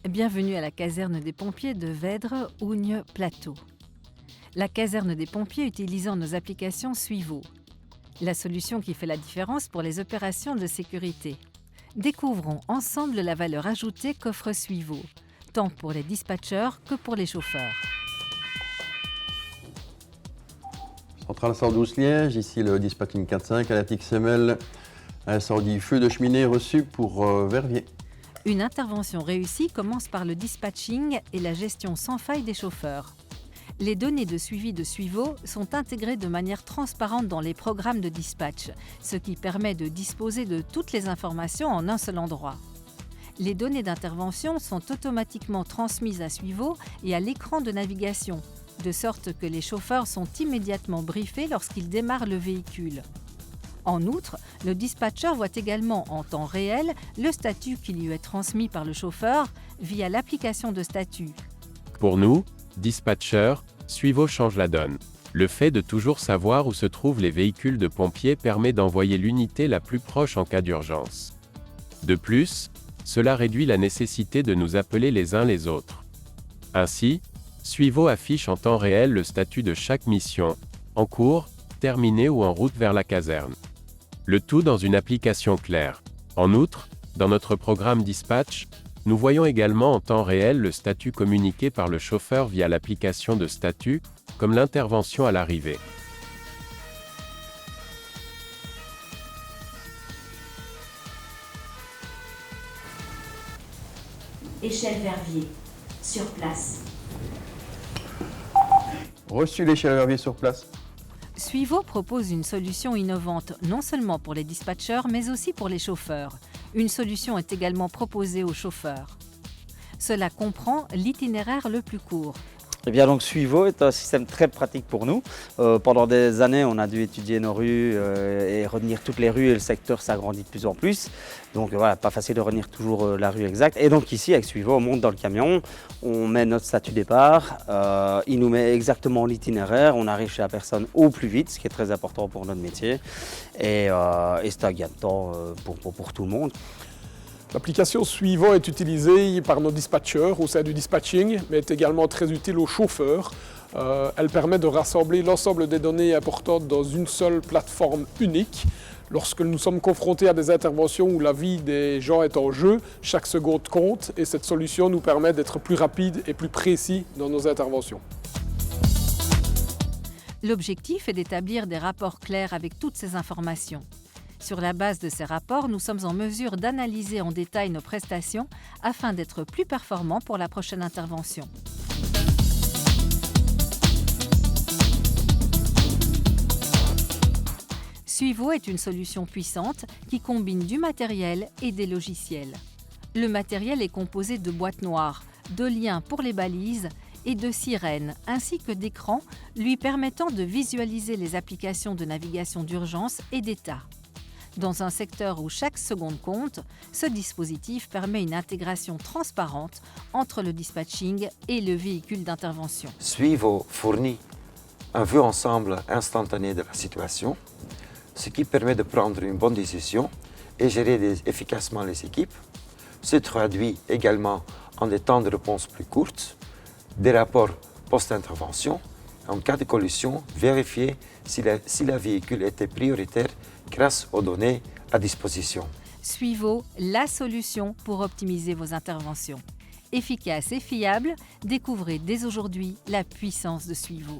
Bienvenue à la caserne des pompiers de Vèdre, Ougne, Plateau. La caserne des pompiers utilisant nos applications Suivo. La solution qui fait la différence pour les opérations de sécurité. Découvrons ensemble la valeur ajoutée qu'offre Suivo, tant pour les dispatchers que pour les chauffeurs. Centrale 112 Liège, ici le dispatching 4.5 à la TXML. Incendie feu de cheminée reçu pour Verviers. Une intervention réussie commence par le dispatching et la gestion sans faille des chauffeurs. Les données de suivi de Suivo sont intégrées de manière transparente dans les programmes de dispatch, ce qui permet de disposer de toutes les informations en un seul endroit. Les données d'intervention sont automatiquement transmises à Suivo et à l'écran de navigation, de sorte que les chauffeurs sont immédiatement briefés lorsqu'ils démarrent le véhicule. En outre, le dispatcher voit également en temps réel le statut qui lui est transmis par le chauffeur via l'application de statut. Pour nous, dispatchers, Suivo change la donne. Le fait de toujours savoir où se trouvent les véhicules de pompiers permet d'envoyer l'unité la plus proche en cas d'urgence. De plus, cela réduit la nécessité de nous appeler les uns les autres. Ainsi, Suivo affiche en temps réel le statut de chaque mission, en cours, terminée ou en route vers la caserne. Le tout dans une application claire. En outre, dans notre programme Dispatch, nous voyons également en temps réel le statut communiqué par le chauffeur via l'application de statut, comme l'intervention à l'arrivée. Échelle Verviers, sur place. Reçu l'échelle Verviers sur place. Suivo propose une solution innovante non seulement pour les dispatchers mais aussi pour les chauffeurs. Une solution est également proposée aux chauffeurs. Cela comprend l'itinéraire le plus court. Eh bien donc Suivo est un système très pratique pour nous. Pendant des années, on a dû étudier nos rues et retenir toutes les rues et le secteur s'agrandit de plus en plus. Donc voilà, pas facile de retenir toujours la rue exacte. Et donc ici, avec Suivo, on monte dans le camion, on met notre statut départ, il nous met exactement l'itinéraire, on arrive chez la personne au plus vite, ce qui est très important pour notre métier. Et c'est un gain de temps pour tout le monde. L'application Suivo est utilisée par nos dispatchers au sein du dispatching, mais est également très utile aux chauffeurs. Elle permet de rassembler l'ensemble des données importantes dans une seule plateforme unique. Lorsque nous sommes confrontés à des interventions où la vie des gens est en jeu, chaque seconde compte et cette solution nous permet d'être plus rapides et plus précis dans nos interventions. L'objectif est d'établir des rapports clairs avec toutes ces informations. Sur la base de ces rapports, nous sommes en mesure d'analyser en détail nos prestations afin d'être plus performants pour la prochaine intervention. Suivo est une solution puissante qui combine du matériel et des logiciels. Le matériel est composé de boîtes noires, de liens pour les balises et de sirènes, ainsi que d'écrans lui permettant de visualiser les applications de navigation d'urgence et d'état. Dans un secteur où chaque seconde compte, ce dispositif permet une intégration transparente entre le dispatching et le véhicule d'intervention. Suivo fournit un vue ensemble instantané de la situation, ce qui permet de prendre une bonne décision et gérer efficacement les équipes. Se traduit également en des temps de réponse plus courts, des rapports post-intervention. En cas de collision, vérifier si le véhicule était prioritaire grâce aux données à disposition. Suivo, la solution pour optimiser vos interventions. Efficace et fiable, découvrez dès aujourd'hui la puissance de Suivo.